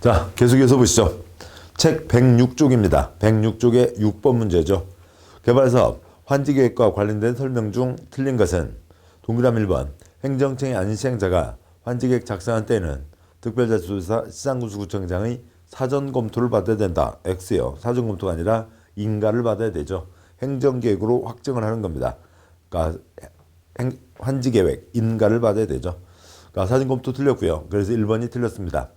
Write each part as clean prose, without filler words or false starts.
자, 계속해서 보시죠. 책 106쪽입니다. 106쪽의 6번 문제죠. 개발사업, 환지계획과 관련된 설명 중 틀린 것은 동그라미 1번 행정청이 아닌 시행자가 환지계획 작성한 때에는 특별자치도지사 시장군수구청장의 사전 검토를 받아야 된다. X요. 사전 검토가 아니라 인가를 받아야 되죠. 행정계획으로 확정을 하는 겁니다. 그러니까 환지계획, 인가를 받아야 되죠. 그러니까 사전 검토 틀렸고요. 그래서 1번이 틀렸습니다.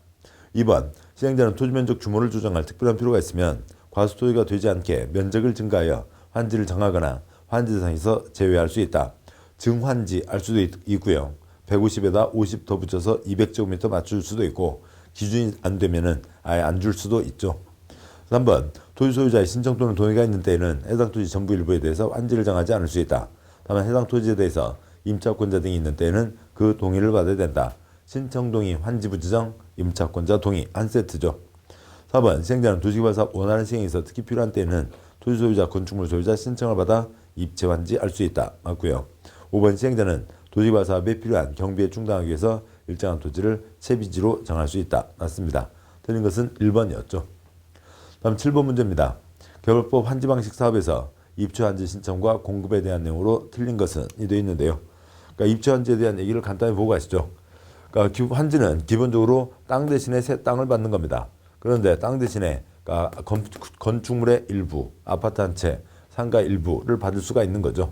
2번 시행자는 토지면적 규모를 조정할 특별한 필요가 있으면 과수토지가 되지 않게 면적을 증가하여 환지를 정하거나 환지 대상에서 제외할 수 있다. 증환지 알 수도 있고요. 150에다 50 더 붙여서 200제곱미터 맞출 수도 있고 기준이 안 되면은 아예 안 줄 수도 있죠. 3번 토지 소유자의 신청 또는 동의가 있는 때에는 해당 토지 전부 일부에 대해서 환지를 정하지 않을 수 있다. 다만 해당 토지에 대해서 임차권자 등이 있는 때에는 그 동의를 받아야 된다. 신청 동의, 환지부 지정, 임차권자 동의 한 세트죠. 4번 시행자는 도시개발사업 원활한 시행에서 특히 필요한 때에는 토지 소유자, 건축물 소유자 신청을 받아 입체 환지할 수 있다. 맞고요. 5번 시행자는 도시개발 사업에 필요한 경비에 충당하기 위해서 일정한 토지를 채비지로 정할 수 있다. 맞습니다. 틀린 것은 1번이었죠. 다음 7번 문제입니다. 개발법 환지방식 사업에서 입체환지 신청과 공급에 대한 내용으로 틀린 것은 이 되어 있는데요. 그러니까 입체환지에 대한 얘기를 간단히 보고 가시죠. 그러니까 환지는 기본적으로 땅 대신에 새 땅을 받는 겁니다. 그런데 땅 대신에 그러니까 건축물의 일부, 아파트 한 채, 상가 일부를 받을 수가 있는 거죠.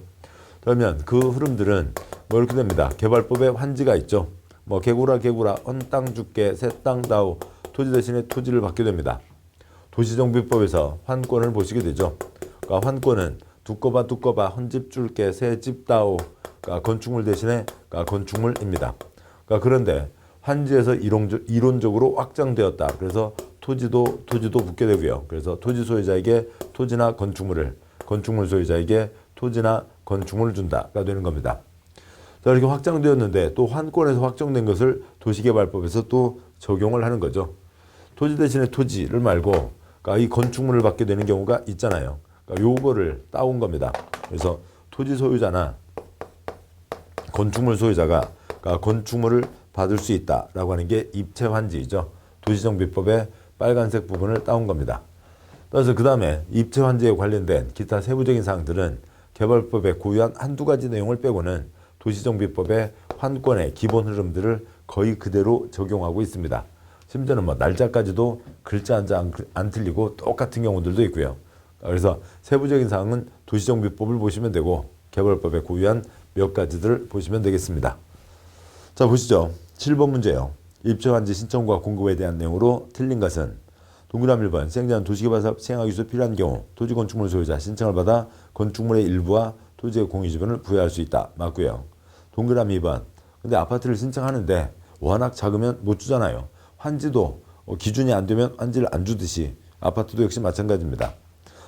그러면 그 흐름들은 뭐 이렇게 됩니다. 개발법에 환지가 있죠. 뭐 개구라 헌 땅 줄게 새 땅 다오 토지 대신에 토지를 받게 됩니다. 도시정비법에서 환권을 보시게 되죠. 그러니까 환권은 두꺼봐 헌 집 줄게 새 집 다오 그러니까 건축물 대신에 그러니까 건축물입니다. 그러니까 그런데 환지에서 이론적으로 확정되었다. 그래서 토지도 붙게 되고요. 그래서 토지 소유자에게 토지나 건축물을 건축물 소유자에게 토지나 건축물을 준다가 되는 겁니다. 자, 이렇게 확정되었는데 또 환권에서 확정된 것을 도시개발법에서 또 적용을 하는 거죠. 토지 대신에 토지를 말고 그러니까 이 건축물을 받게 되는 경우가 있잖아요. 그러니까 요거를 따온 겁니다. 그래서 토지 소유자나 건축물 소유자가 그러니까 건축물을 받을 수 있다라고 하는 게 입체환지이죠. 도시정비법의 빨간색 부분을 따온 겁니다. 따라서 그 다음에 입체환지에 관련된 기타 세부적인 사항들은 개발법에 고유한 한두 가지 내용을 빼고는 도시정비법의 환권의 기본 흐름들을 거의 그대로 적용하고 있습니다. 심지어는 뭐 날짜까지도 글자 한자 안 틀리고 똑같은 경우들도 있고요. 그래서 세부적인 사항은 도시정비법을 보시면 되고 개발법에 고유한 몇 가지들을 보시면 되겠습니다. 자, 보시죠. 7번 문제예요. 입체환지 신청과 공급에 대한 내용으로 틀린 것은 동그라미 1번 시행자는 도시개발사업 시행하기 위해서 필요한 경우 토지 건축물 소유자 신청을 받아 건축물의 일부와 토지의 공유지분을 부여할 수 있다. 맞고요. 동그라미 2번 근데 아파트를 신청하는데 워낙 작으면 못 주잖아요. 환지도 기준이 안 되면 환지를 안 주듯이 아파트도 역시 마찬가지입니다.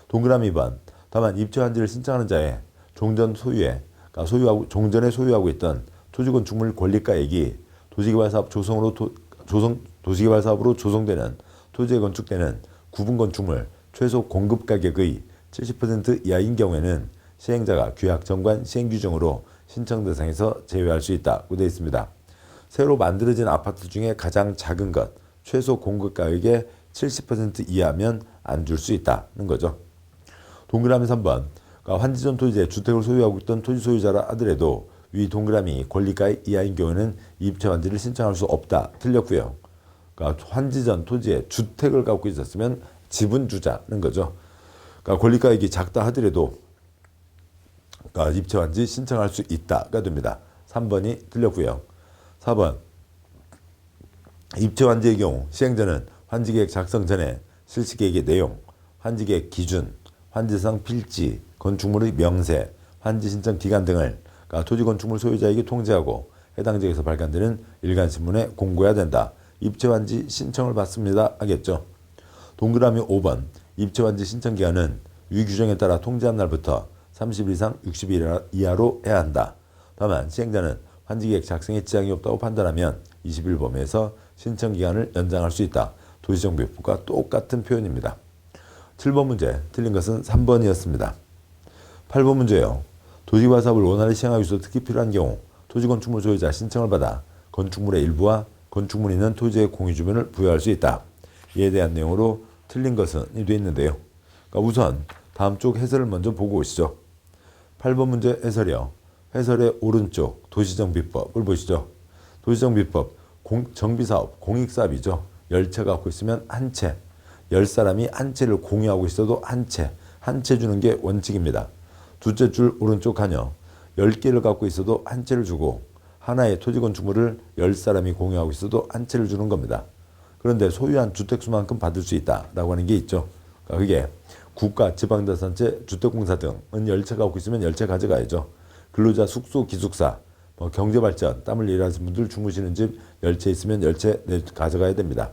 동그라미 2번 다만 입체환지를 신청하는 자의 종전에 소유하고 있던 토지 건축물 권리가액이 도시개발사업으로 조성되는 토지에 건축되는 구분 건축물 최소 공급 가격의 70% 이하인 경우에는 시행자가 규약 정관 시행 규정으로 신청 대상에서 제외할 수 있다고 되어 있습니다. 새로 만들어진 아파트 중에 가장 작은 것, 최소 공급 가격의 70% 이하면 안 줄 수 있다는 거죠. 동그라미 3번, 그러니까 환지전 토지에 주택을 소유하고 있던 토지 소유자라 하더라도 위 동그라미 권리가액 이하인 경우에는 입체환지를 신청할 수 없다. 틀렸고요. 그러니까 환지전 토지에 주택을 갖고 있었으면 지분 주자는 거죠. 그러니까 권리가액이 작다 하더라도 그러니까 입체환지 신청할 수 있다가 됩니다. 3번이 틀렸고요. 4번 입체환지의 경우 시행자는 환지계획 작성 전에 실시계획의 내용, 환지계획 기준, 환지상 필지, 건축물의 명세, 환지 신청 기간 등을 그러니까 토지 건축물 소유자에게 통지하고 해당 지역에서 발간되는 일간신문에 공고해야 된다. 입체환지 신청을 받습니다. 하겠죠. 동그라미 5번 입체환지 신청 기한은 위 규정에 따라 통지한 날부터 30일 이상 60일 이하로 해야 한다. 다만 시행자는 환지계획 작성에 지장이 없다고 판단하면 20일 범위에서 신청 기간을 연장할 수 있다. 도시정비법과 똑같은 표현입니다. 7번 문제 틀린 것은 3번이었습니다. 8번 문제예요. 도시개발 사업을 원활히 시행하기 위해서 특히 필요한 경우 토지 건축물 소유자 신청을 받아 건축물의 일부와 건축물이 있는 토지의 공유주변을 부여할 수 있다. 이에 대한 내용으로 틀린 것은 이 되어 있는데요. 그러니까 우선 다음 쪽 해설을 먼저 보고 오시죠. 8번 문제 해설이요. 해설의 오른쪽 도시정비법을 보시죠. 도시정비법 정비사업 공익사업이죠. 열차가 갖고 있으면 한 채, 10사람이 한 채를 공유하고 있어도 한 채 주는 게 원칙입니다. 둘째 줄 오른쪽 칸이요. 10개를 갖고 있어도 한 채를 주고 하나의 토지건축물을 10사람이 공유하고 있어도 한 채를 주는 겁니다. 그런데 소유한 주택수만큼 받을 수 있다라고 하는 게 있죠. 그러니까 그게 국가, 지방자산체, 주택공사 등은 10채 갖고 있으면 10채 가져가야죠. 근로자, 숙소, 기숙사, 경제발전, 땀을 일하시는 분들 주무시는 집 10채 있으면 10채 가져가야 됩니다.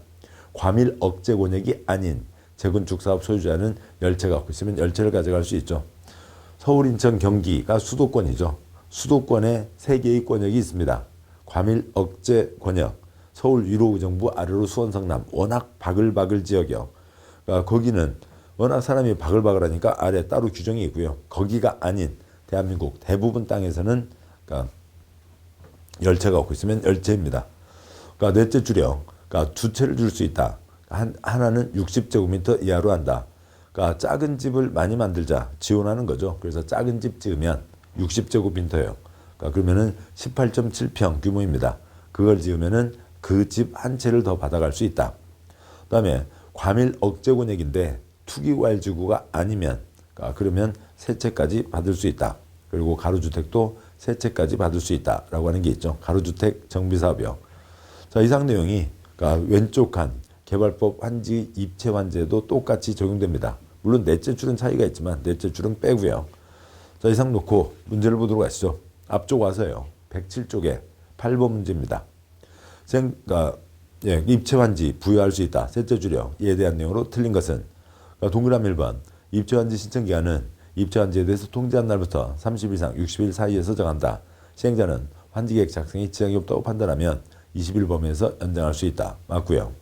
과밀 억제 권역이 아닌 재건축 사업 소유자는 10채 갖고 있으면 10채를 가져갈 수 있죠. 서울, 인천, 경기가 수도권이죠. 수도권에 3개의 권역이 있습니다. 과밀 억제 권역, 서울 위로 의정부, 아래로 수원, 성남, 워낙 바글바글 지역이요. 그러니까 거기는 워낙 사람이 바글바글하니까 아래 따로 규정이 있고요. 거기가 아닌 대한민국 대부분 땅에서는 그러니까 10채가 갖고 있으면 10채입니다. 그러니까 넷째 줄이요. 그러니까 2채를 줄 수 있다. 하나는 60제곱미터 이하로 한다. 그러니까 작은 집을 많이 만들자 지원하는 거죠. 그래서 작은 집 지으면 60제곱미터예요. 그러니까 그러면은 18.7평 규모입니다. 그걸 지으면은 그 집 한 채를 더 받아갈 수 있다. 그다음에 과밀 억제 권역인데 투기과일지구가 아니면 그러면 3채까지 받을 수 있다. 그리고 가로주택도 3채까지 받을 수 있다라고 하는 게 있죠. 가로주택 정비사업이요. 자, 이상 내용이 그러니까 왼쪽 칸 개발법 환지 입체 환제도 똑같이 적용됩니다. 물론 넷째 줄은 차이가 있지만 넷째 줄은 빼고요. 자, 이상 놓고 문제를 보도록 하시죠. 앞쪽 와서요. 107쪽에 8번 문제입니다. 그러니까 입체 환지 부여할 수 있다. 셋째 줄이요. 이에 대한 내용으로 틀린 것은 그러니까 동그라미 1번 입체 환지 신청 기한은 입체 환지에 대해서 통지한 날부터 30일 이상 60일 사이에서 정한다. 시행자는 환지계획 작성에 지장이 없다고 판단하면 20일 범위에서 연장할 수 있다. 맞고요.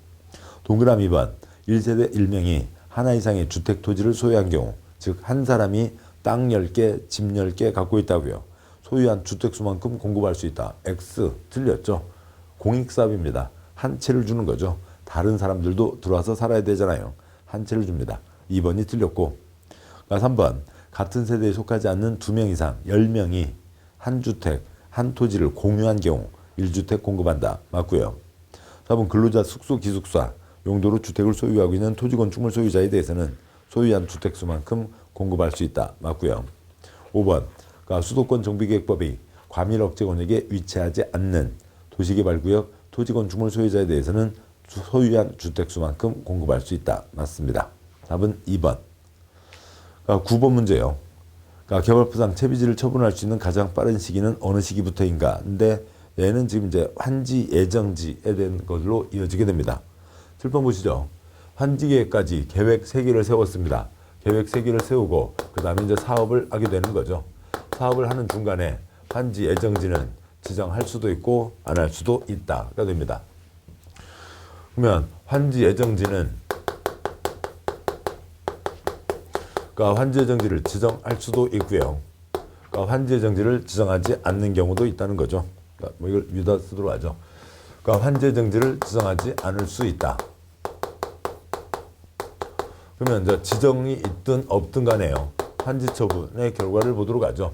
동그라미 2번 1세대 1명이 하나 이상의 주택 토지를 소유한 경우 즉 한 사람이 땅 10개, 집 10개 갖고 있다고요. 소유한 주택수만큼 공급할 수 있다. X 틀렸죠. 공익사업입니다. 한 채를 주는 거죠. 다른 사람들도 들어와서 살아야 되잖아요. 한 채를 줍니다. 2번이 틀렸고 3번 같은 세대에 속하지 않는 2명 이상 10명이 한 주택, 한 토지를 공유한 경우 1주택 공급한다. 맞고요. 4번 근로자, 숙소, 기숙사 용도로 주택을 소유하고 있는 토지건축물 소유자에 대해서는 소유한 주택수만큼 공급할 수 있다. 맞고요. 5번 수도권 정비계획법이 과밀 억제 권역에 위치하지 않는 도시개발구역 토지건축물 소유자에 대해서는 소유한 주택수만큼 공급할 수 있다. 맞습니다. 답은 2번. 9번 문제요. 개발부상 채비지를 처분할 수 있는 가장 빠른 시기는 어느 시기부터인가? 근데 얘는 지금 이제 환지 예정지에 대한 것으로 이어지게 됩니다. 7번 보시죠. 환지 계획까지 계획 3개를 세웠습니다. 계획 3개를 세우고 그 다음에 이제 사업을 하게 되는 거죠. 사업을 하는 중간에 환지 예정지는 지정할 수도 있고 안 할 수도 있다가 됩니다. 그러면 환지 예정지는 환지 예정지를 지정할 수도 있고요. 환지 예정지를 지정하지 않는 경우도 있다는 거죠. 이걸 위에다 쓰도록 하죠. 환지 예정지를 지정하지 않을 수 있다. 그러면 이제 지정이 있든 없든 간에요. 환지 처분의 결과를 보도록 하죠.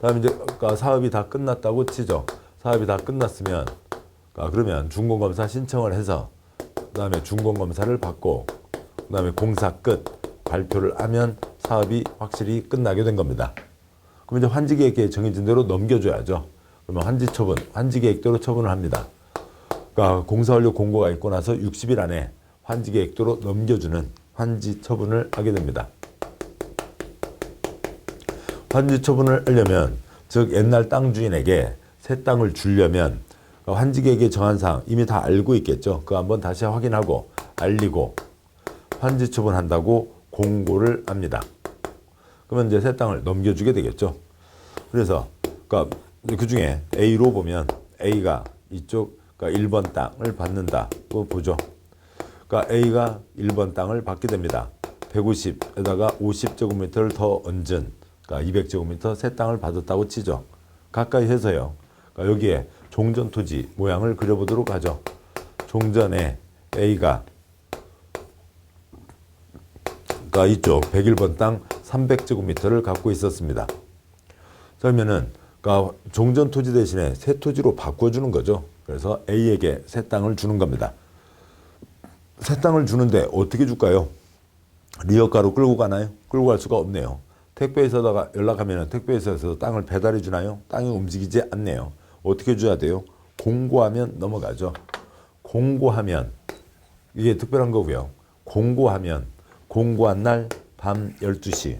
다음에 이제 사업이 다 끝났다고 치죠. 사업이 다 끝났으면 그러면 준공검사 신청을 해서 그다음에 준공검사를 받고 그다음에 공사 끝 발표를 하면 사업이 확실히 끝나게 된 겁니다. 그럼 이제 환지계획에 정해진 대로 넘겨줘야죠. 그러면 환지처분, 환지계획대로 처분을 합니다. 공사 완료 공고가 있고 나서 60일 안에 환지계획대로 넘겨주는 환지처분을 하게 됩니다. 환지처분을 하려면 즉 옛날 땅 주인에게 새 땅을 주려면 환지계획에 정한 사항 이미 다 알고 있겠죠. 그거 한번 다시 확인하고 알리고 환지처분한다고 공고를 합니다. 그러면 이제 새 땅을 넘겨주게 되겠죠. 그래서 그 중에 A로 보면 A가 이쪽 1번 땅을 받는다고 보죠. A가 1번 땅을 받게 됩니다. 150에다가 50제곱미터를 더 얹은 200제곱미터 새 땅을 받았다고 치죠. 가까이 해서요. 여기에 종전 토지 모양을 그려보도록 하죠. 종전에 A가 이쪽 101번 땅 300제곱미터를 갖고 있었습니다. 그러면은 종전 토지 대신에 새 토지로 바꿔주는 거죠. 그래서 A에게 새 땅을 주는 겁니다. 새 땅을 주는데 어떻게 줄까요? 리어카로 끌고 가나요? 끌고 갈 수가 없네요. 택배에서다가 연락하면 택배에서 땅을 배달해 주나요? 땅이 움직이지 않네요. 어떻게 줘야 돼요? 공고하면 넘어가죠. 공고하면 이게 특별한 거고요. 공고하면 공고한 날 밤 12시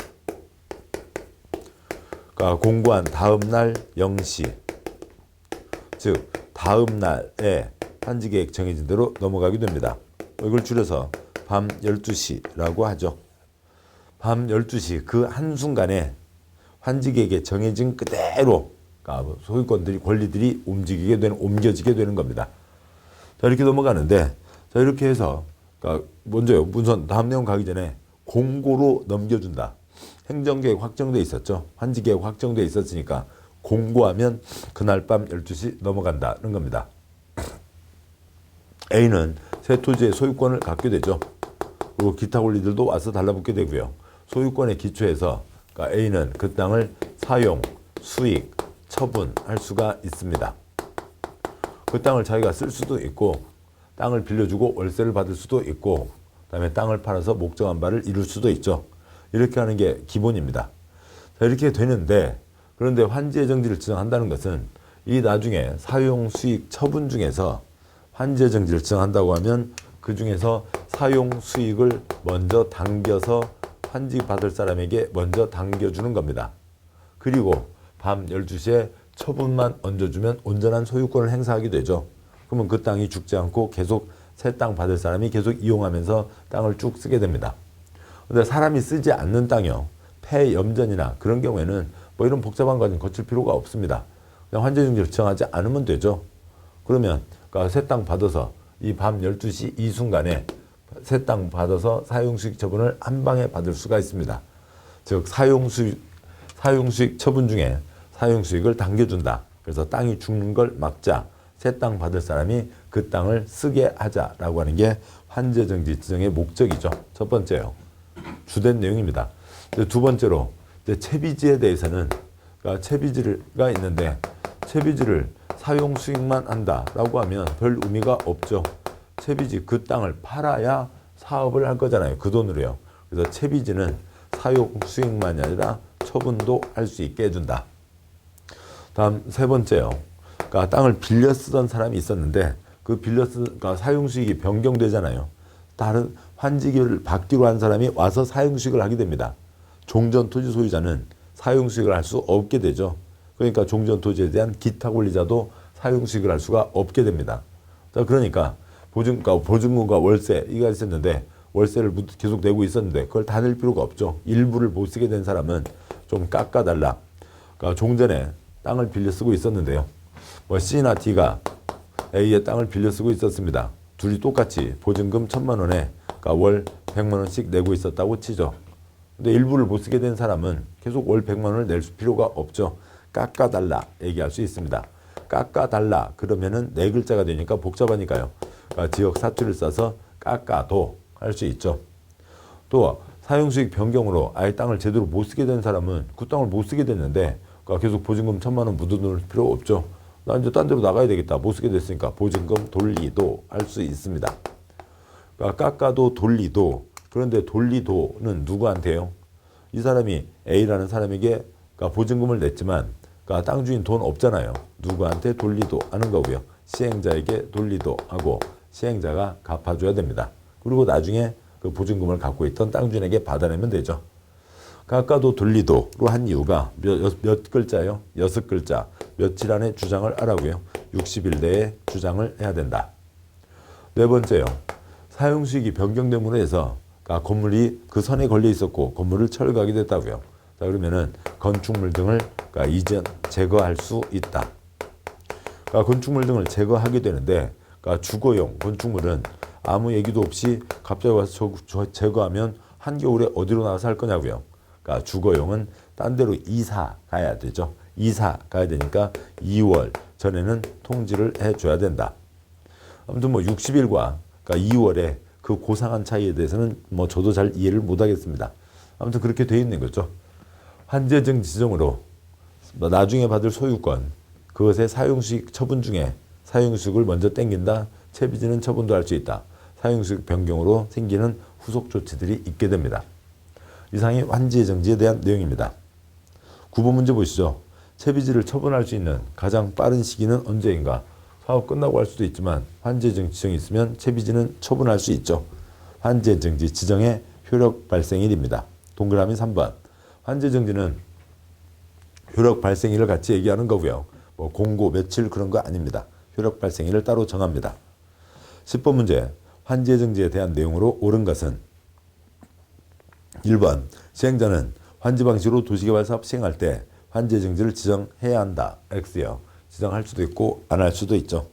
공고한 다음 날 0시 즉 다음 날에 환지계획 정해진 대로 넘어가게 됩니다. 이걸 줄여서 밤 12시라고 하죠. 밤 12시 그 한순간에 환지계획에 정해진 그대로 소유권들이 권리들이 옮겨지게 되는 겁니다. 자, 이렇게 넘어가는데 자, 이렇게 해서 먼저요. 문선 다음 내용 가기 전에 공고로 넘겨준다. 행정계획 확정돼 있었죠. 환지계획 확정돼 있었으니까 공고하면 그날 밤 12시 넘어간다는 겁니다. A는 새 토지의 소유권을 갖게 되죠. 그리고 기타 권리들도 와서 달라붙게 되고요. 소유권에 기초해서 A는 그 땅을 사용, 수익, 처분할 수가 있습니다. 그 땅을 자기가 쓸 수도 있고 땅을 빌려주고 월세를 받을 수도 있고 그다음에 땅을 팔아서 목적한 바를 이룰 수도 있죠. 이렇게 하는 게 기본입니다. 자, 이렇게 되는데 그런데 환지의 정지를 지정한다는 것은 이 나중에 사용, 수익, 처분 중에서 환지의 정지를 지정한다고 하면 그 중에서 사용, 수익을 먼저 당겨서 환지 받을 사람에게 먼저 당겨주는 겁니다. 그리고 밤 12시에 처분만 얹어주면 온전한 소유권을 행사하게 되죠. 그러면 그 땅이 죽지 않고 계속 새 땅 받을 사람이 계속 이용하면서 땅을 쭉 쓰게 됩니다. 근데 사람이 쓰지 않는 땅이요. 폐염전이나 그런 경우에는 뭐 이런 복잡한 과정 거칠 필요가 없습니다. 그냥 환지정지를 지정하지 않으면 되죠. 그러면 새 땅 받아서 이 밤 12시 이 순간에 새 땅 받아서 사용수익 처분을 한 방에 받을 수가 있습니다. 즉 사용수익 처분 중에 사용수익을 당겨준다. 그래서 땅이 죽는 걸 막자. 새 땅 받을 사람이 그 땅을 쓰게 하자라고 하는 게 환지정지 지정의 목적이죠. 첫 번째요. 주된 내용입니다. 두 번째로 채비지에 대해서는 채비지가 있는데 채비지를 사용 수익만 한다라고 하면 별 의미가 없죠. 채비지 그 땅을 팔아야 사업을 할 거잖아요. 그 돈으로요. 그래서 채비지는 사용 수익만이 아니라 처분도 할 수 있게 해준다. 다음 세 번째요. 땅을 빌려 쓰던 사람이 있었는데 그 사용 수익이 변경되잖아요. 다른 환지기를 받기로 한 사람이 와서 사용 수익을 하게 됩니다. 종전 토지 소유자는 사용 수익을 할 수 없게 되죠. 그러니까 종전 토지에 대한 기타 권리자도 사용 수익을 할 수가 없게 됩니다. 자, 그러니까 보증금과 월세 이가 있었는데 월세를 계속 내고 있었는데 그걸 다 낼 필요가 없죠. 일부를 못 쓰게 된 사람은 좀 깎아달라. 종전에 땅을 빌려 쓰고 있었는데요. C나 D가 A의 땅을 빌려 쓰고 있었습니다. 둘이 똑같이 보증금 1,000만 원에 월 100만 원씩 내고 있었다고 치죠. 근데 일부를 못 쓰게 된 사람은 계속 월 100만 원을 낼 필요가 없죠. 깎아달라 얘기할 수 있습니다. 깎아달라 그러면은 네 글자가 되니까 복잡하니까요. 지역 사투리를 써서 깎아도 할 수 있죠. 또 사용수익 변경으로 아예 땅을 제대로 못 쓰게 된 사람은 그 땅을 못 쓰게 됐는데 계속 보증금 1,000만 원 묻어놓을 필요 없죠. 나 이제 딴 데로 나가야 되겠다. 못 쓰게 됐으니까 보증금 돌리도 할 수 있습니다. 깎아도 돌리도. 그런데 돌리도는 누구한테요? 이 사람이 A라는 사람에게 보증금을 냈지만 땅 주인 돈 없잖아요. 누구한테 돌리도 하는 거고요. 시행자에게 돌리도 하고 시행자가 갚아줘야 됩니다. 그리고 나중에 그 보증금을 갖고 있던 땅 주인에게 받아내면 되죠. 깎아도 돌리도로 한 이유가 몇 글자예요? 6글자. 며칠 안에 주장을 하라고요. 60일 내에 주장을 해야 된다. 네 번째요. 사용수익이 변경됨으로 해서 건물이 그 선에 걸려 있었고 건물을 철거하게 됐다고요. 자, 그러면은 건축물 등을 이전 제거할 수 있다. 건축물 등을 제거하게 되는데 주거용 건축물은 아무 얘기도 없이 갑자기 와서 제거하면 한겨울에 어디로 나가서 할 거냐고요. 주거용은 딴 데로 이사 가야 되죠. 이사 가야 되니까 2월 전에는 통지를 해줘야 된다. 아무튼 60일과 2월에 그 고상한 차이에 대해서는 뭐 저도 잘 이해를 못하겠습니다. 아무튼 그렇게 돼 있는 거죠. 환제증 지정으로 나중에 받을 소유권, 그것의 사용수익 처분 중에 사용수익을 먼저 땡긴다. 채비지는 처분도 할 수 있다. 사용수익 변경으로 생기는 후속 조치들이 있게 됩니다. 이상이 환지정지에 대한 내용입니다. 9번 문제 보시죠. 채비지를 처분할 수 있는 가장 빠른 시기는 언제인가? 사업 끝나고 할 수도 있지만 환제증 지정이 있으면 채비지는 처분할 수 있죠. 환제정지 지정의 효력 발생일입니다. 동그라미 3번. 환제정지는 효력 발생일을 같이 얘기하는 거고요. 뭐 공고 며칠 그런 거 아닙니다. 효력 발생일을 따로 정합니다. 10번 문제. 환제정지에 대한 내용으로 옳은 것은 1번. 시행자는 환지 방식으로 도시개발 사업 시행할 때 환제정지를 지정해야 한다. X요. 지정할 수도 있고 안 할 수도 있죠.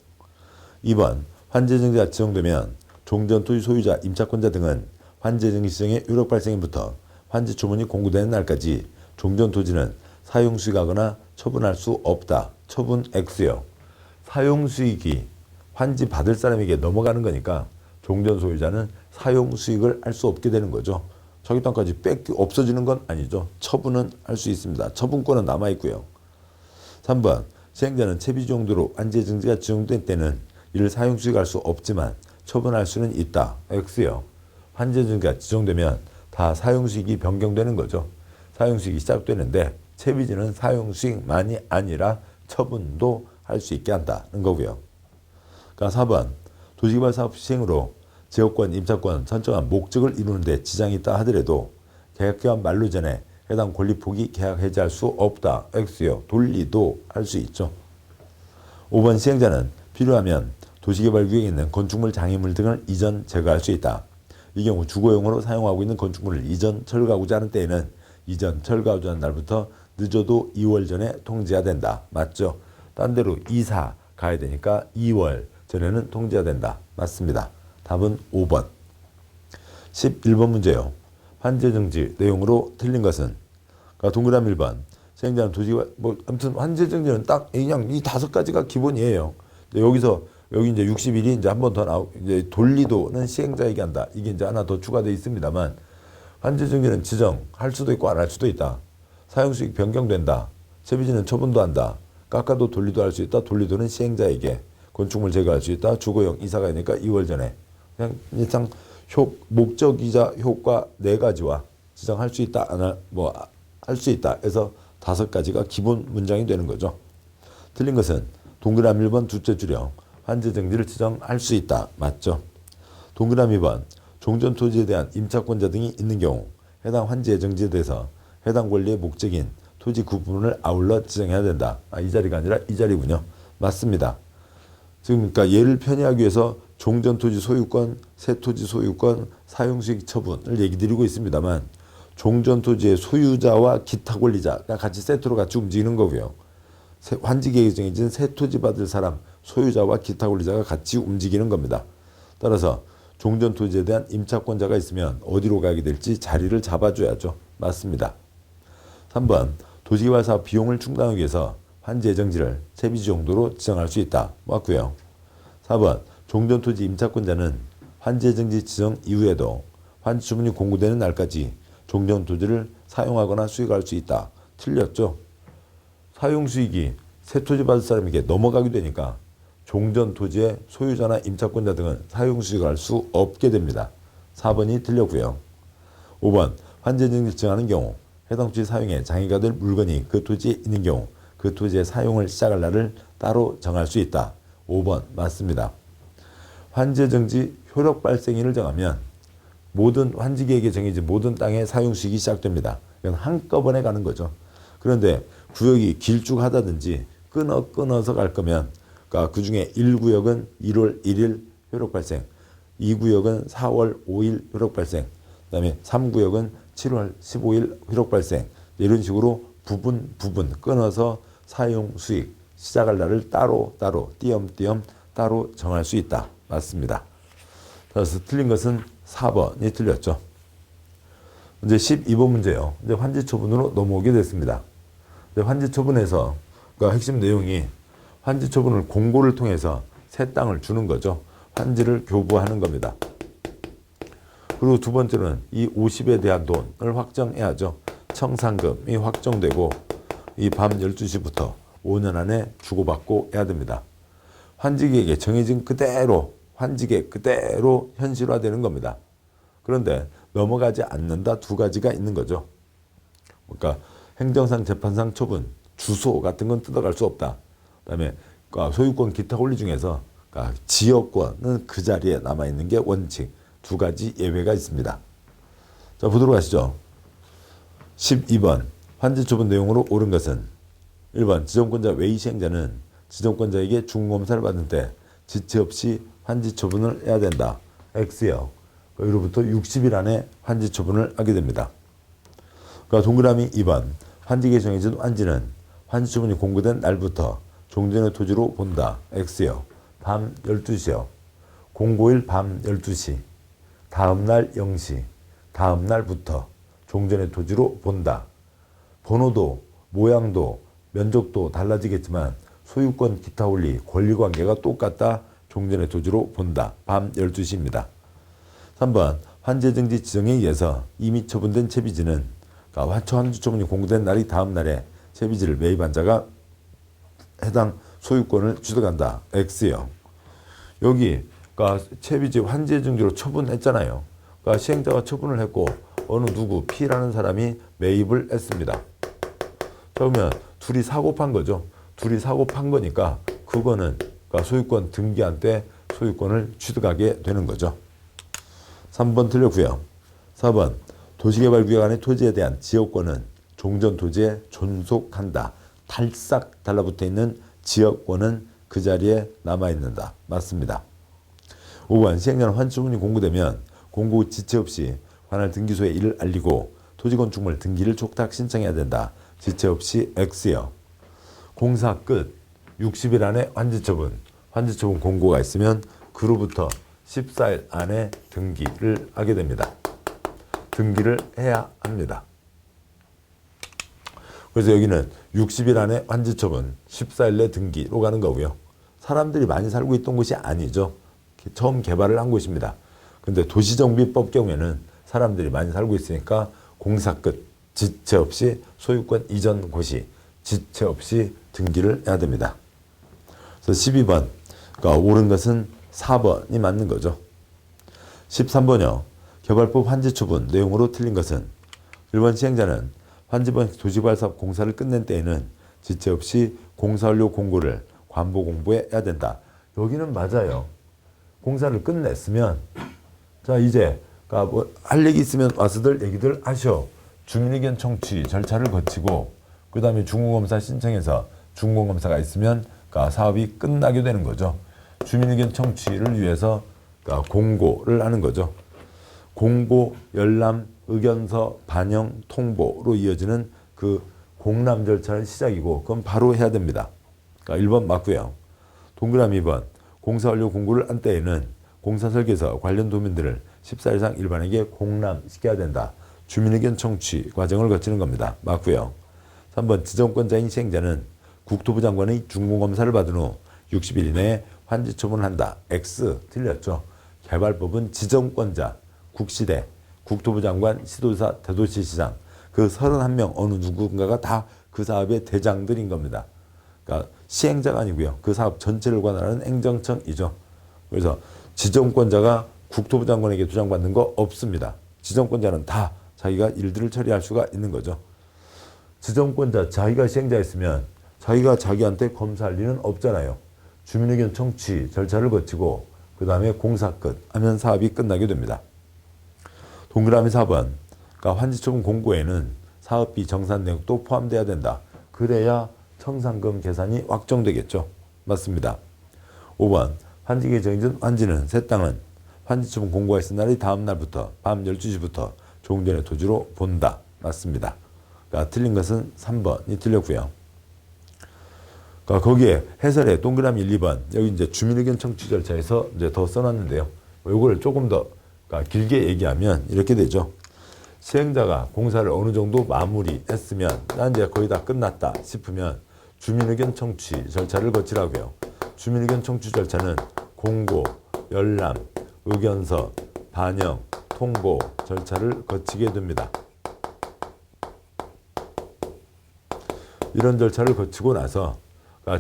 2번. 환제정지가 지정되면 종전토지 소유자, 임차권자 등은 환제정지 지정의 효력 발생일부터 환지 초문이 공고되는 날까지 종전토지는 사용수익하거나 처분할 수 없다. 처분 X요. 사용수익이 환지 받을 사람에게 넘어가는 거니까 종전 소유자는 사용수익을 할 수 없게 되는 거죠. 자기 땅까지 없어지는 건 아니죠. 처분은 할 수 있습니다. 처분권은 남아있고요. 3번. 시행자는 채비지 정도로 환제정지가 지정된 때는 이를 사용수익할 수 없지만 처분할 수는 있다. X요. 환제정지가 지정되면 다 사용수익이 변경되는 거죠. 사용수익이 시작되는데 채비지는 사용수익만이 아니라 처분도 할 수 있게 한다는 거고요. 그러니까 4번. 도시개발 사업 시행으로 지역권, 임차권 선정한 목적을 이루는 데 지장이 있다 하더라도 계약기간 만료 전에 해당 권리 포기 계약 해지할 수 없다. X요. 돌리도 할 수 있죠. 5번. 시행자는 필요하면 도시개발구역에 있는 건축물, 장애물 등을 이전 제거할 수 있다. 이 경우 주거용으로 사용하고 있는 건축물을 이전 철거하고자 하는 때에는 이전 철거하고자 하는 날부터 늦어도 2월 전에 통지해야 된다. 맞죠? 딴 데로 이사 가야 되니까 2월 전에는 통지해야 된다. 맞습니다. 답은 5번. 11번 문제요. 환제정지 내용으로 틀린 것은? 그러니까 동그라미 1번. 시행자는 도시개발, 아무튼 환제정지는 딱 그냥 이 5가지가 기본이에요. 여기 이제 60일이 이제 한 번 더 이제 돌리도는 시행자에게 한다. 이게 이제 하나 더 추가되어 있습니다만, 환제정지는 지정할 수도 있고 안 할 수도 있다. 사용수익 변경된다. 채비지는 처분도 한다. 깎아도 돌리도 할 수 있다. 돌리도는 시행자에게. 건축물 제거할 수 있다. 주거용 이사가 되니까 2월 전에. 그냥 일상 목적이자 효과 4가지와 지정할 수 있다. 할 수 있다. 해서 5가지가 기본 문장이 되는 거죠. 틀린 것은 동그라미 1번 두째 줄여 환제정지를 지정할 수 있다. 맞죠? 동그라미 2번 종전토지에 대한 임차권자 등이 있는 경우 해당 환제정지에 대해서 해당 권리의 목적인 토지 구분을 아울러 지정해야 된다. 이 자리가 아니라 이 자리군요. 맞습니다. 지금 그러니까 얘를 편의하기 위해서 종전토지 소유권, 새토지 소유권, 사용수익 처분을 얘기 드리고 있습니다만 종전토지의 소유자와 기타 권리자가 같이 세트로 같이 움직이는 거고요. 환지계획이 정해진 새토지 받을 사람, 소유자와 기타 권리자가 같이 움직이는 겁니다. 따라서 종전토지에 대한 임차권자가 있으면 어디로 가게 될지 자리를 잡아줘야죠. 맞습니다. 3번 도시개발 사업 비용을 충당하기 위해서 환제정지를 채비지 정도로 지정할 수 있다. 맞고요. 4번 종전토지 임차권자는 환제정지 지정 이후에도 환지처분이 공고되는 날까지 종전토지를 사용하거나 수익할 수 있다. 틀렸죠. 사용수익이 새토지 받을 사람에게 넘어가게 되니까 종전토지의 소유자나 임차권자 등은 사용수익을 할 수 없게 됩니다. 4번이 틀렸고요. 5번 환제정지 지정하는 경우 해당 토지 사용에 장애가 될 물건이 그 토지에 있는 경우 그 토지의 사용을 시작할 날을 따로 정할 수 있다. 5번 맞습니다. 환제정지 효력 발생일을 정하면 모든 환지계획에 정해진 모든 땅의 사용수익이 시작됩니다. 이건 한꺼번에 가는 거죠. 그런데 구역이 길쭉하다든지 끊어서 갈 거면 그러니까 그중에 1구역은 1월 1일 효력 발생, 2구역은 4월 5일 효력 발생, 그 다음에 3구역은 7월 15일 효력 발생 이런 식으로 부분 끊어서 사용 수익 시작할 날을 따로 띄엄띄엄 따로 정할 수 있다. 맞습니다. 그래서 틀린 것은 4번이 틀렸죠. 이제 12번 문제요. 이제 환지 처분으로 넘어오게 됐습니다. 이제 환지 처분에서 그러니까 핵심 내용이 환지 처분을 공고를 통해서 새 땅을 주는 거죠. 환지를 교부하는 겁니다. 그리고 두 번째는 이 50에 대한 돈을 확정해야죠. 청산금이 확정되고 이 밤 12시부터 5년 안에 주고받고 해야 됩니다. 환지기에게 정해진 그대로 환지계 그대로 현실화되는 겁니다. 그런데 넘어가지 않는다 두 가지가 있는 거죠. 그러니까 행정상 재판상 처분 주소 같은 건 뜯어갈 수 없다. 그다음에 소유권 기타 권리 중에서 지역권은 그 자리에 남아있는 게 원칙. 두 가지 예외가 있습니다. 자, 보도록 하시죠. 12번 환지 처분 내용으로 옳은 것은 1번 지정권자 외의 시행자는 지정권자에게 중공검사를 받은 때 지체 없이 환지 처분을 해야 된다. X요. 이로부터 60일 안에 환지 처분을 하게 됩니다. 그러니까 동그라미 2번 환지기에 정해진 환지는 환지 처분이 공고된 날부터 종전의 토지로 본다. X요. 밤 12시요. 공고일 밤 12시. 다음날 0시. 다음날부터 종전의 토지로 본다. 번호도 모양도 면적도 달라지겠지만 소유권 기타 권리 권리관계가 똑같다. 종전의 토지로 본다. 밤 12시입니다. 3번 환지정지 지정에 의해서 이미 처분된 채비지는 환지 처분이 공고된 날이 다음 날에 채비지를 매입한 자가 해당 소유권을 취득한다. X요. 여기 채비지 환지정지로 처분했잖아요. 시행자가 처분을 했고 어느 누구 P라는 사람이 매입을 했습니다. 그러면 둘이 사고 판 거죠. 둘이 사고 판 거니까 그거는 소유권 등기한 때 소유권을 취득하게 되는 거죠. 3번 틀렸고요. 4번 도시개발구역안의 토지에 대한 지역권은 종전 토지에 존속한다. 탈싹 달라붙어 있는 지역권은 그 자리에 남아있는다. 맞습니다. 5번 시행자는 환지처분이 공고되면 공고 지체 없이 관할 등기소에 이를 알리고 토지건축물 등기를 촉탁 신청해야 된다. 지체 없이 X요. 공사 끝 60일 안에 환지처분. 환지처분 공고가 있으면 그로부터 14일 안에 등기를 하게 됩니다. 등기를 해야 합니다. 그래서 여기는 60일 안에 환지처분, 14일 내 등기로 가는 거고요. 사람들이 많이 살고 있던 곳이 아니죠. 처음 개발을 한 곳입니다. 근데 도시정비법 경우에는 사람들이 많이 살고 있으니까 공사 끝, 지체 없이 소유권 이전 고시, 지체 없이 등기를 해야 됩니다. 그래서 12번, 옳은 것은 4번이 맞는 거죠. 13번이요. 개발법 환지처분 내용으로 틀린 것은 1번 시행자는 환지번 도시개발사업 공사를 끝낸 때에는 지체 없이 공사완료 공고를 관보 공부해야 된다. 여기는 맞아요. 공사를 끝냈으면 자 이제 할 얘기 있으면 와서들 얘기들 하셔. 주민의견 청취 절차를 거치고 그 다음에 중공검사 신청해서 중공검사가 있으면 사업이 끝나게 되는 거죠. 주민의견 청취를 위해서 공고를 하는 거죠. 공고, 열람, 의견서, 반영, 통보로 이어지는 그 공람 절차는 시작이고 그건 바로 해야 됩니다. 1번 맞고요. 동그라미 2번 공사 완료 공고를 한 때에는 공사 설계서 관련 도민들을 14일 이상 일반에게 공람시켜야 된다. 주민의견 청취 과정을 거치는 겁니다. 맞고요. 3번 지정권자인 시행자는 국토부 장관의 중공검사를 받은 후 60일 이내에 환지 처분을 한다. X 틀렸죠. 개발법은 지정권자, 국시대, 국토부 장관, 시도지사, 대도시시장 그 31명 어느 누군가가 다 그 사업의 대장들인 겁니다. 그러니까 시행자가 아니고요. 그 사업 전체를 관할하는 행정청이죠. 그래서 지정권자가 국토부 장관에게 두장받는 거 없습니다. 지정권자는 다 자기가 일들을 처리할 수가 있는 거죠. 지정권자 자기가 시행자였으면 자기가 자기한테 검사할 일은 없잖아요. 주민의견 청취 절차를 거치고 그 다음에 공사 끝 하면 사업이 끝나게 됩니다. 동그라미 4번 환지처분 공고에는 사업비 정산 내역도 포함돼야 된다. 그래야 청산금 계산이 확정되겠죠. 맞습니다. 5번 환지기에 정해진 환지는 새 땅은 환지처분 공고가 있은 날이 다음 날부터 밤 12시부터 종전의 토지로 본다. 맞습니다. 틀린 것은 3번이 틀렸고요. 거기에 해설에 동그라미 1, 2번 여기 이제 주민의견 청취 절차에서 이제 더 써놨는데요. 이걸 조금 더 길게 얘기하면 이렇게 되죠. 시행자가 공사를 어느 정도 마무리했으면 난 이제 거의 다 끝났다 싶으면 주민의견 청취 절차를 거치라고요. 주민의견 청취 절차는 공고, 열람, 의견서, 반영, 통보 절차를 거치게 됩니다. 이런 절차를 거치고 나서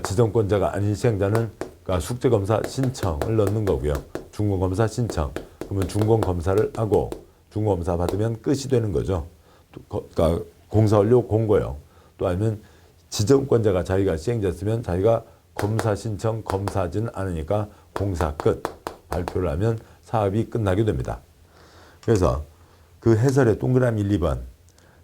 지정권자가 아닌 시행자는 숙제검사 신청을 넣는 거고요. 준공검사 신청. 그러면 준공검사를 하고 준공검사 받으면 끝이 되는 거죠. 그러니까 공사 완료 공고요. 또 아니면 지정권자가 자기가 시행자였으면 자기가 검사 신청 검사하지는 않으니까 공사 끝 발표를 하면 사업이 끝나게 됩니다. 그래서 그 해설의 동그라미 1, 2번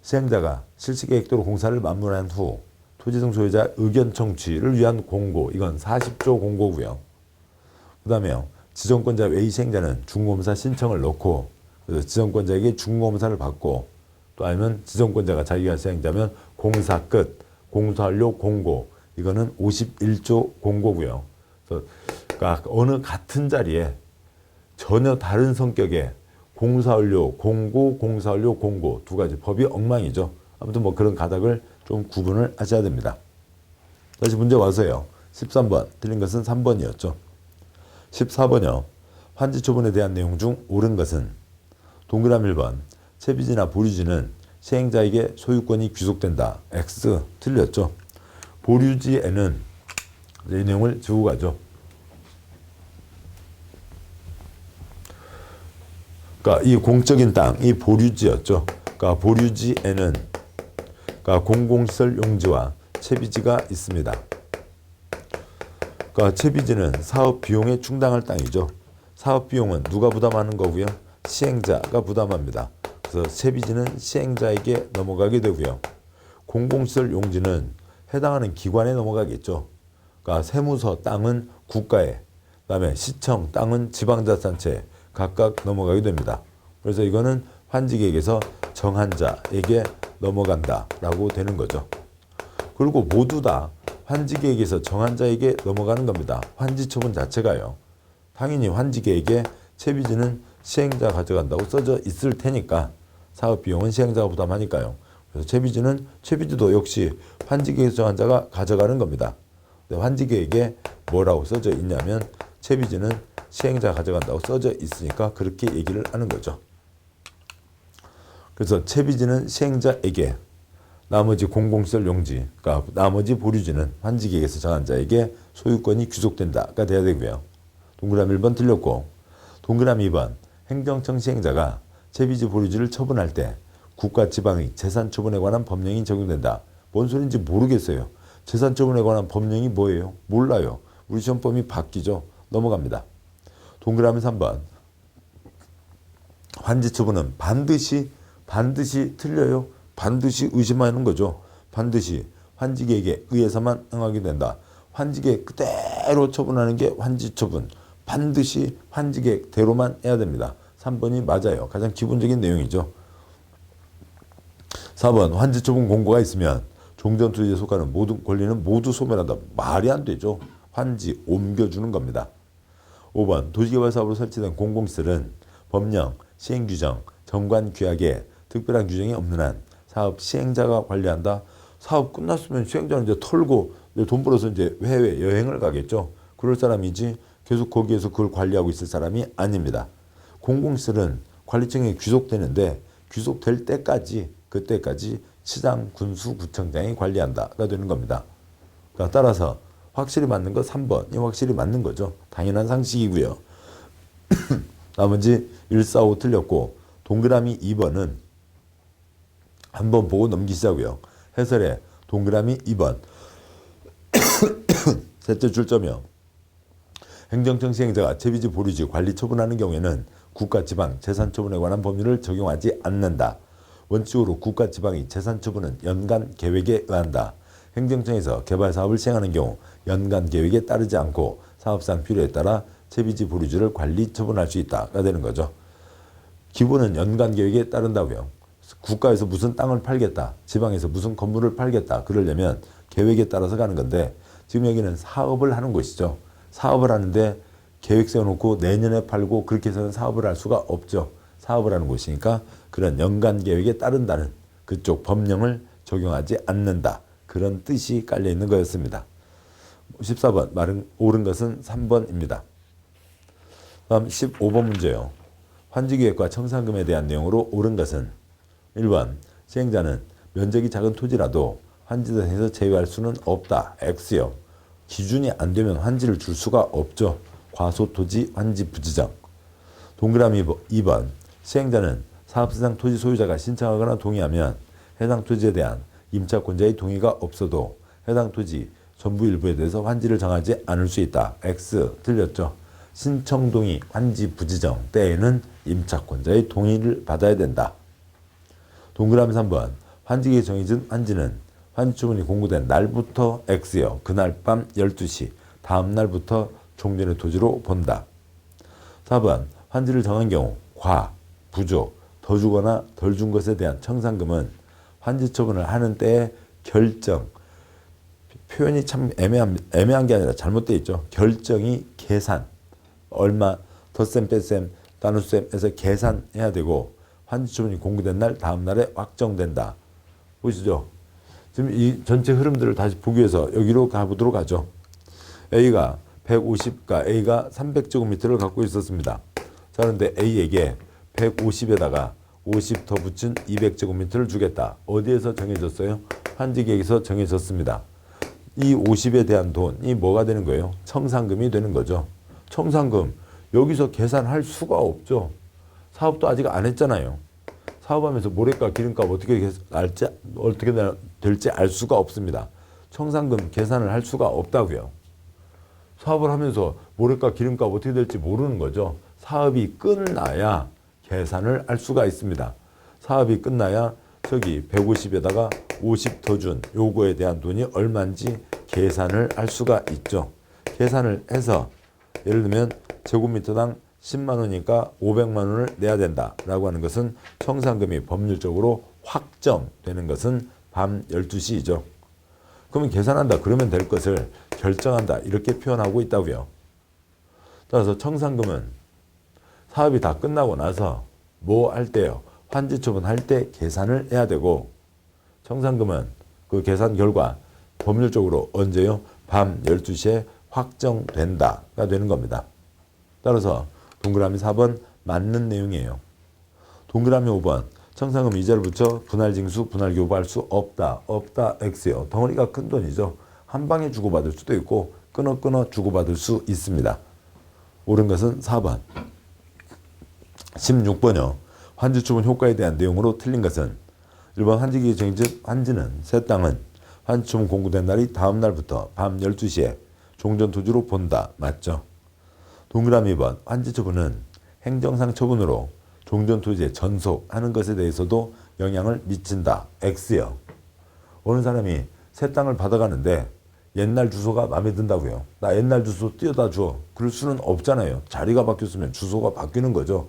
시행자가 실시계획대로 공사를 마무리한 후 토지등 소유자 의견 청취를 위한 공고, 이건 40조 공고고요. 그 다음에 지정권자 외의 시행자는 준공검사 신청을 넣고 그래서 지정권자에게 준공검사를 받고 또 아니면 지정권자가 자기가 시행자면 공사 끝, 공사 완료 공고, 이거는 51조 공고고요. 그래서 그러니까 어느 같은 자리에 전혀 다른 성격의 공사 완료 공고, 공사 완료 공고 두 가지 법이 엉망이죠. 아무튼 뭐 그런 가닥을 좀 구분을 하셔야 됩니다. 다시 문제 와서요. 13번 틀린 것은 3번이었죠. 14번이요. 환지 처분에 대한 내용 중 옳은 것은 동그라미 1번 채비지나 보류지는 시행자에게 소유권이 귀속된다. X 틀렸죠. 보류지에는 이 내용을 지우고 가죠. 그러니까 이 공적인 땅, 이 보류지였죠. 그러니까 보류지에는 그러니까 공공시설 용지와 채비지가 있습니다. 그러니까 채비지는 사업 비용에 충당할 땅이죠. 사업 비용은 누가 부담하는 거고요? 시행자가 부담합니다. 그래서 채비지는 시행자에게 넘어가게 되고요. 공공시설 용지는 해당하는 기관에 넘어가겠죠. 그러니까 세무서 땅은 국가에, 그다음에 시청 땅은 지방자치단체에 각각 넘어가게 됩니다. 그래서 이거는 환지계획에서 정한 자에게 넘어간다라고 되는 거죠. 그리고 모두 다 환지계획에서 정한 자에게 넘어가는 겁니다. 환지처분 자체가요. 당연히 환지계획에 채비지는 시행자가 가져간다고 써져 있을 테니까 사업비용은 시행자가 부담하니까요. 그래서 채비지도 역시 환지계획에서 정한 자가 가져가는 겁니다. 근데 환지계획에 뭐라고 써져 있냐면 채비지는 시행자가 가져간다고 써져 있으니까 그렇게 얘기를 하는 거죠. 그래서 채비지는 시행자에게, 나머지 공공시설 용지, 그러니까 나머지 보류지는 환지계획에서 정한 자에게 소유권이 귀속된다가 돼야 되고요. 동그라미 1번 틀렸고, 동그라미 2번 행정청 시행자가 채비지 보류지를 처분할 때 국가 지방의 재산 처분에 관한 법령이 적용된다. 뭔 소리인지 모르겠어요. 재산 처분에 관한 법령이 뭐예요? 몰라요. 우리 시험법이 바뀌죠. 넘어갑니다. 동그라미 3번 환지 처분은 반드시 틀려요. 반드시 의심하는 거죠. 반드시 환지계획에 의해서만 행하게 된다. 환지계획 그대로 처분하는 게 환지처분. 반드시 환지계획대로만 해야 됩니다. 3번이 맞아요. 가장 기본적인 내용이죠. 4번 환지처분 공고가 있으면 종전투지에 속하는 모든 권리는 모두 소멸한다. 말이 안 되죠. 환지 옮겨주는 겁니다. 5번 도시개발사업으로 설치된 공공시설은 법령, 시행규정, 정관규약에 특별한 규정이 없는 한 사업 시행자가 관리한다. 사업 끝났으면 시행자는 이제 털고 돈 벌어서 이제 해외 여행을 가겠죠. 그럴 사람이지 계속 거기에서 그걸 관리하고 있을 사람이 아닙니다. 공공시설은 관리청에 귀속되는데 귀속될 때까지 그때까지 시장, 군수, 구청장이 관리한다가 되는 겁니다. 그러니까 따라서 확실히 맞는 거 3번이 확실히 맞는 거죠. 당연한 상식이고요. 나머지 1, 4, 5 틀렸고 동그라미 2번은 한번 보고 넘기시자고요. 해설에 동그라미 2번 셋째 출점이요. 행정청 시행자가 채비지 보류지 관리 처분하는 경우에는 국가 지방 재산 처분에 관한 법률을 적용하지 않는다. 원칙으로 국가 지방의 재산 처분은 연간 계획에 의한다. 행정청에서 개발 사업을 시행하는 경우 연간 계획에 따르지 않고 사업상 필요에 따라 채비지 보류지를 관리 처분할 수 있다가 되는 거죠. 기본은 연간 계획에 따른다고요. 국가에서 무슨 땅을 팔겠다, 지방에서 무슨 건물을 팔겠다, 그러려면 계획에 따라서 가는 건데 지금 여기는 사업을 하는 곳이죠. 사업을 하는데 계획 세워놓고 내년에 팔고 그렇게 해서는 사업을 할 수가 없죠. 사업을 하는 곳이니까 그런 연간 계획에 따른다는 그쪽 법령을 적용하지 않는다. 그런 뜻이 깔려 있는 거였습니다. 14번 옳은 것은 3번입니다. 다음 15번 문제요. 환지계획과 청산금에 대한 내용으로 옳은 것은 1번 시행자는 면적이 작은 토지라도 환지 대상에서 제외할 수는 없다. X요. 기준이 안 되면 환지를 줄 수가 없죠. 과소토지 환지 부지정. 동그라미 2번 시행자는 사업대상 토지 소유자가 신청하거나 동의하면 해당 토지에 대한 임차권자의 동의가 없어도 해당 토지 전부 일부에 대해서 환지를 정하지 않을 수 있다. X 틀렸죠. 신청 동의 환지 부지정 때에는 임차권자의 동의를 받아야 된다. 동그라미 3번 환지기에 정해진 환지는 환지처분이 공고된 날부터 X요. 그날 밤 12시 다음 날부터 종전의 토지로 본다. 4번 환지를 정한 경우 과, 부족, 더 주거나 덜 준 것에 대한 청산금은 환지 처분을 하는 때의 결정, 표현이 참 애매한 게 아니라 잘못되어 있죠. 결정이 계산, 얼마, 덧셈, 뺄셈, 나눗셈에서 계산해야 되고 환지 처분이 공고된 날 다음 날에 확정된다. 보시죠. 지금 이 전체 흐름들을 다시 보기 위해서 여기로 가보도록 하죠. A가 150가 A가 300제곱미터를 갖고 있었습니다. 자, 그런데 A에게 150에다가 50 더 붙인 200제곱미터를 주겠다. 어디에서 정해졌어요? 환지계획에서 정해졌습니다. 이 50에 대한 돈이 뭐가 되는 거예요? 청산금이 되는 거죠. 청산금 여기서 계산할 수가 없죠. 사업도 아직 안 했잖아요. 사업하면서 모래값, 기름값 어떻게 될지 알 수가 없습니다. 청산금 계산을 할 수가 없다고요. 사업을 하면서 모래값, 기름값 어떻게 될지 모르는 거죠. 사업이 끝나야 계산을 할 수가 있습니다. 사업이 끝나야 저기 150에다가 50 더 준 요거에 대한 돈이 얼마인지 계산을 할 수가 있죠. 계산을 해서 예를 들면 제곱미터당 10만 원이니까 500만 원을 내야 된다라고 하는 것은 청산금이 법률적으로 확정되는 것은 밤 12시이죠. 그러면 계산한다 그러면 될 것을 결정한다 이렇게 표현하고 있다고요. 따라서 청산금은 사업이 다 끝나고 나서 뭐 할 때요? 환지 처분할 때 계산을 해야 되고 청산금은 그 계산 결과 법률적으로 언제요? 밤 12시에 확정된다가 되는 겁니다. 따라서 동그라미 4번 맞는 내용이에요. 동그라미 5번 청산금 이자를 붙여 분할징수, 분할교부할 수 없다. 없다 X요. 덩어리가 큰 돈이죠. 한 방에 주고받을 수도 있고 끊어 주고받을 수 있습니다. 옳은 것은 4번. 16번이요. 환지처분 효과에 대한 내용으로 틀린 것은 1번 환지기에 정해진 환지는 새 땅은 환지처분 공고된 날이 다음 날부터 밤 12시에 종전토지로 본다. 맞죠? 동그라미 2번 환지처분은 행정상 처분으로 종전토지에 전속하는 것에 대해서도 영향을 미친다. X요. 어느 사람이 새 땅을 받아가는데 옛날 주소가 마음에 든다고요. 나 옛날 주소 띄워다 줘. 그럴 수는 없잖아요. 자리가 바뀌었으면 주소가 바뀌는 거죠.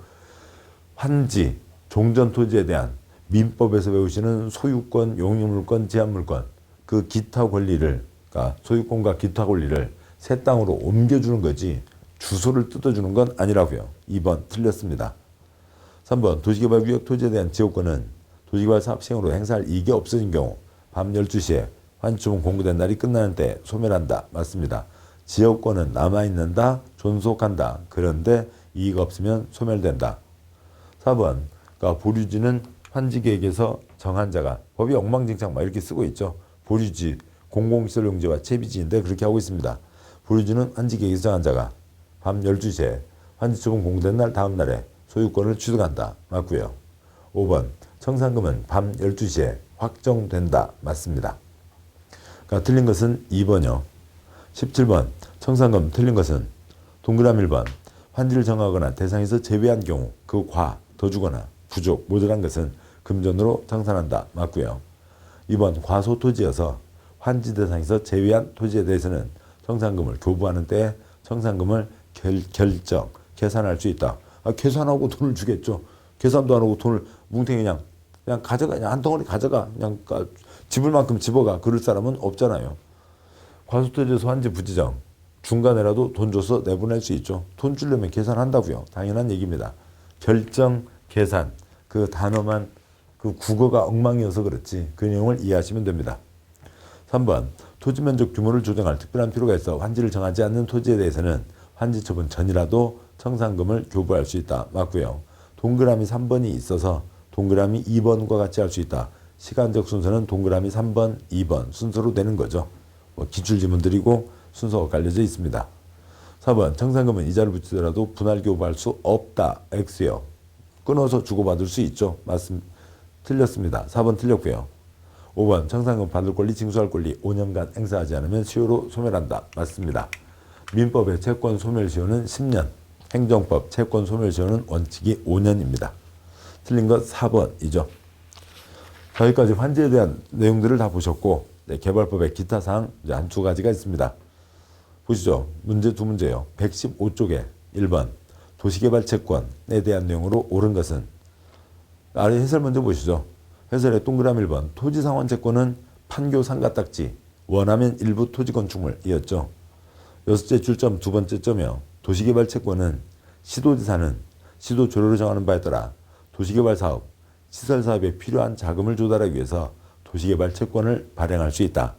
환지, 종전토지에 대한 민법에서 배우시는 소유권, 용익물권, 제한물권 그 기타 권리를 그러니까 소유권과 기타 권리를 새 땅으로 옮겨주는 거지 주소를 뜯어주는 건 아니라고요. 2번 틀렸습니다. 3번 도시개발구역 토지에 대한 지역권은 도시개발 사업 시행으로 행사할 이익이 없어진 경우 밤 12시에 환지처분 공고된 날이 끝나는 때 소멸한다. 맞습니다. 지역권은 남아있는다. 존속한다. 그런데 이익 없으면 소멸된다. 4번 그러니까 보류지는 환지계획에서 정한 자가 법이 엉망진창 막 이렇게 쓰고 있죠. 보류지, 공공시설용지와 채비지인데 그렇게 하고 있습니다. 보류지는 환지계획에서 정한 자가 밤 12시에 환지처분 공고된 날 다음 날에 소유권을 취득한다. 맞고요. 5번 청산금은 밤 12시에 확정된다. 맞습니다. 그러니까 틀린 것은 2번이요. 17번 청산금 틀린 것은 동그라미 1번 환지를 정하거나 대상에서 제외한 경우 그 과, 더 주거나 부족, 모자란 것은 금전으로 청산한다. 맞고요. 2번 과소토지여서 환지 대상에서 제외한 토지에 대해서는 청산금을 교부하는 때에 청산금을 결정, 계산할 수 있다. 계산하고 돈을 주겠죠. 계산도 안 하고 돈을 뭉탱이 그냥 가져가. 그냥 한 덩어리 가져가. 그냥 집을 만큼 집어가. 그럴 사람은 없잖아요. 과소토지에서 환지 부지정. 중간에라도 돈 줘서 내보낼 수 있죠. 돈 주려면 계산한다고요. 당연한 얘기입니다. 결정, 계산. 그 단어만 그 국어가 엉망이어서 그렇지. 그 내용을 이해하시면 됩니다. 3번 토지 면적 규모를 조정할 특별한 필요가 있어 환지를 정하지 않는 토지에 대해서는 환지 처분 전이라도 청산금을 교부할 수 있다. 맞고요. 동그라미 3번이 있어서 동그라미 2번과 같이 할 수 있다. 시간적 순서는 동그라미 3번, 2번 순서로 되는 거죠. 기출지문들이고 순서가 갈려져 있습니다. 4번 정상금은 이자를 붙이더라도 분할 교부할 수 없다. X요. 끊어서 주고받을 수 있죠. 틀렸습니다. 4번 틀렸고요. 5번 정상금 받을 권리, 징수할 권리 5년간 행사하지 않으면 시효로 소멸한다. 맞습니다. 민법의 채권 소멸시효는 10년, 행정법 채권 소멸시효는 원칙이 5년입니다. 틀린 것 4번이죠. 여기까지 환지에 대한 내용들을 다 보셨고, 개발법의 기타 사항 한 두 가지가 있습니다. 보시죠. 문제 두 문제요. 115쪽에 1번 도시개발 채권에 대한 내용으로 옳은 것은, 아래 해설 먼저 보시죠. 해설의 동그라미 1번 토지상환 채권은 판교 상가딱지 원하면 일부 토지 건축물이었죠. 여섯째 줄점 두 번째 점이요. 도시개발 채권은 시도지사는 시도 조례로 정하는 바에 따라 도시개발 사업, 시설 사업에 필요한 자금을 조달하기 위해서 도시개발 채권을 발행할 수 있다.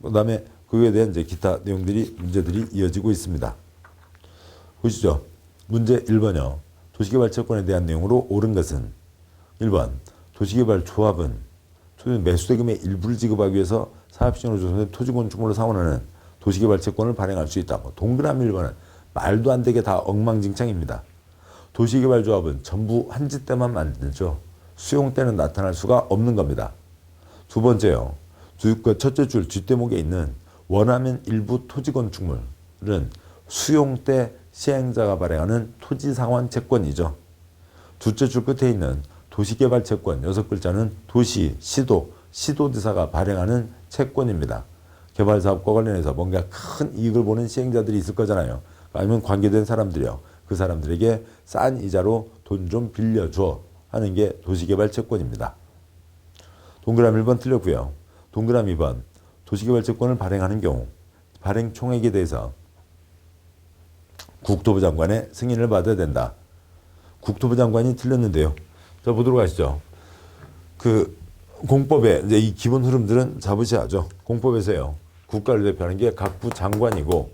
그 다음에 그에 대한 이제 기타 내용들이 문제들이 이어지고 있습니다. 보시죠. 문제 1번이요. 도시개발 채권에 대한 내용으로 옳은 것은 1번 도시개발 조합은 매수대금의 일부를 지급하기 위해서 사업시행으로 조성된 토지 건축물을 상환하는 도시개발 채권을 발행할 수 있다. 동그라미 1번은 말도 안 되게 다 엉망진창입니다. 도시개발조합은 전부 한지 때만 만들죠. 수용 때는 나타날 수가 없는 겁니다. 두 번째요. 첫째 줄 뒷대목에 있는 원하면 일부 토지 건축물은 수용 때 시행자가 발행하는 토지상환 채권이죠. 둘째 줄 끝에 있는 도시개발 채권 6글자는 도시, 시도, 시도지사가 발행하는 채권입니다. 개발사업과 관련해서 뭔가 큰 이익을 보는 시행자들이 있을 거잖아요. 아니면 관계된 사람들이요. 그 사람들에게 싼 이자로 돈 좀 빌려줘 하는 게 도시개발 채권입니다. 동그라미 1번 틀렸고요. 동그라미 2번 도시개발 채권을 발행하는 경우 발행 총액에 대해서 국토부 장관의 승인을 받아야 된다. 국토부 장관이 틀렸는데요. 자, 보도록 하시죠. 공법에 이제 이 기본 흐름들은 잡으셔야죠. 공법에서요. 국가를 대표하는 게 각부 장관이고,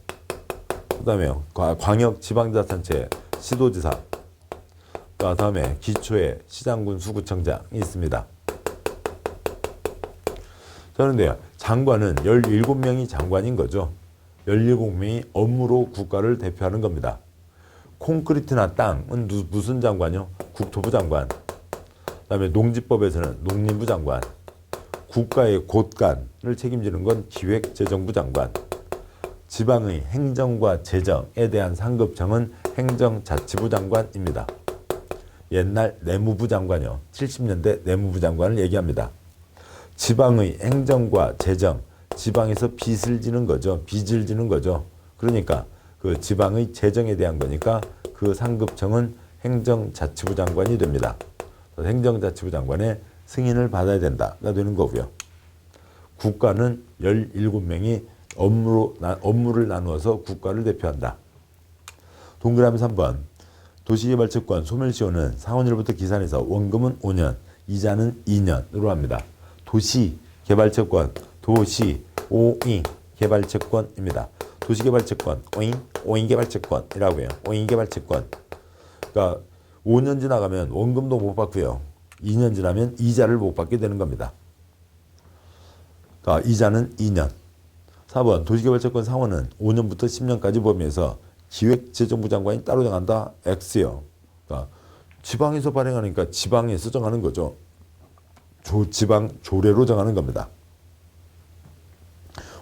그 다음에요. 광역 지방자치단체 시도지사, 그 다음에 기초에 시장군 수구청장이 있습니다. 그런데요. 장관은 17명이 장관인 거죠. 17명이 업무로 국가를 대표하는 겁니다. 콘크리트나 땅은 무슨 장관이요? 국토부 장관. 그 다음에 농지법에서는 농림부 장관. 국가의 곳간을 책임지는 건 기획재정부 장관. 지방의 행정과 재정에 대한 상급청은 행정자치부 장관입니다. 옛날 내무부 장관이요. 70년대 내무부 장관을 얘기합니다. 지방의 행정과 재정, 지방에서 빚을 지는 거죠. 빚을 지는 거죠. 그러니까 그 지방의 재정에 대한 거니까 그 상급청은 행정자치부 장관이 됩니다. 행정자치부 장관의 승인을 받아야 된다가 되는 거고요. 국가는 17명이 업무를 나누어서 국가를 대표한다. 동그라미 3번 도시개발채권 소멸시효는 상환일부터 기산해서 원금은 5년, 이자는 2년으로 합니다. 도시개발채권, 도시, 개발채권입니다. 도시개발채권, 오잉개발채권이라고 해요. 오잉개발채권. 그러니까 5년 지나가면 원금도 못 받고요. 2년 지나면 이자를 못 받게 되는 겁니다. 그러니까 이자는 2년. 4번 도시개발채권 상환은 5년부터 10년까지 범위에서 기획재정부 장관이 따로 정한다. X요. 그러니까 지방에서 발행하니까 지방에서 정하는 거죠. 지방 조례로 정하는 겁니다.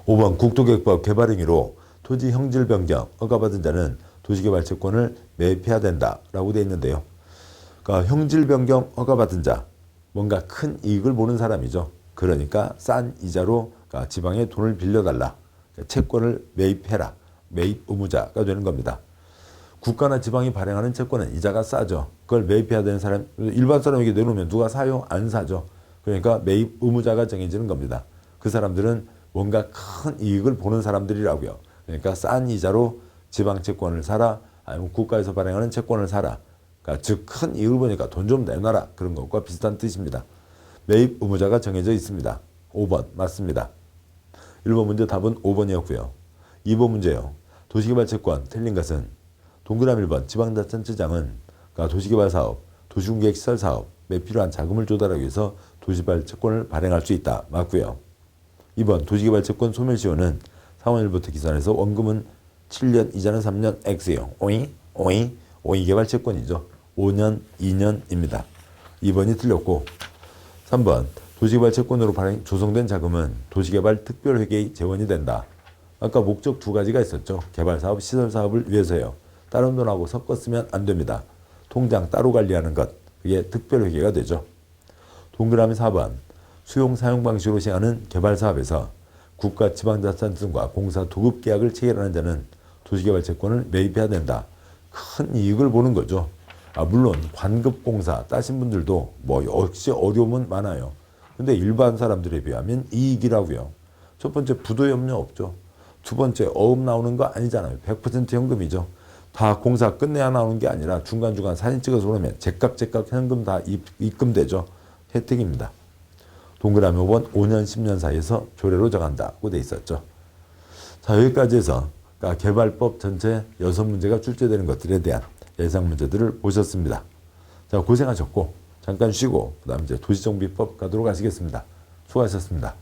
5번 국토계획법 개발 행위로 토지 형질 변경 허가받은 자는 도시개발채권을 매입해야 된다라고 되어 있는데요. 그러니까 형질 변경 허가받은 자, 뭔가 큰 이익을 보는 사람이죠. 그러니까 싼 이자로 그러니까 지방에 돈을 빌려달라. 그러니까 채권을 매입해라. 매입 의무자가 되는 겁니다. 국가나 지방이 발행하는 채권은 이자가 싸죠. 그걸 매입해야 되는 사람, 일반 사람에게 내놓으면 누가 사요? 안 사죠. 그러니까 매입 의무자가 정해지는 겁니다. 그 사람들은 뭔가 큰 이익을 보는 사람들이라고요. 그러니까 싼 이자로 지방 채권을 사라, 아니면 국가에서 발행하는 채권을 사라. 그러니까 즉 큰 이익을 보니까 돈 좀 내놔라. 그런 것과 비슷한 뜻입니다. 매입 의무자가 정해져 있습니다. 5번 맞습니다. 1번 문제 답은 5번이었고요. 2번 문제요. 도시개발채권 틀린 것은 동그라미 1번 지방자치단체장은 그러니까 도시개발 사업, 도시공객 시설 사업에 필요한 자금을 조달하기 위해서 도시개발 채권을 발행할 수 있다. 맞고요. 2번 도시개발 채권 소멸시효는 상환 1부터 기산해서 원금은 7년, 이자는 3년, X요. 오이 개발 채권이죠. 5년, 2년입니다. 2번이 틀렸고 3번 도시개발 채권으로 조성된 자금은 도시개발 특별회계의 재원이 된다. 아까 목적 두 가지가 있었죠. 개발사업, 시설사업을 위해서요. 다른 돈하고 섞어 쓰면 안 됩니다. 통장 따로 관리하는 것, 그게 특별회계가 되죠. 동그라미 4번 수용 사용 방식으로 시행하는 개발사업에서 국가 지방자치단 등과 공사 도급 계약을 체결하는 자는 도시개발 채권을 매입해야 된다. 큰 이익을 보는 거죠. 물론 관급공사 따신 분들도 역시 어려움은 많아요. 근데 일반 사람들에 비하면 이익이라고요. 첫 번째 부도염려 없죠. 두 번째 어음 나오는 거 아니잖아요. 100% 현금이죠. 다 공사 끝내야 나오는 게 아니라 중간중간 사진 찍어서 오면 제깍 현금 다 입금되죠. 혜택입니다. 동그라미 5번 5년 10년 사이에서 조례로 정한다고 돼 있었죠. 자, 여기까지 해서 개발법 전체 6문제가 출제되는 것들에 대한 예상 문제들을 보셨습니다. 자, 고생하셨고 잠깐 쉬고 그 다음 이제 도시정비법 가도록 하시겠습니다. 수고하셨습니다.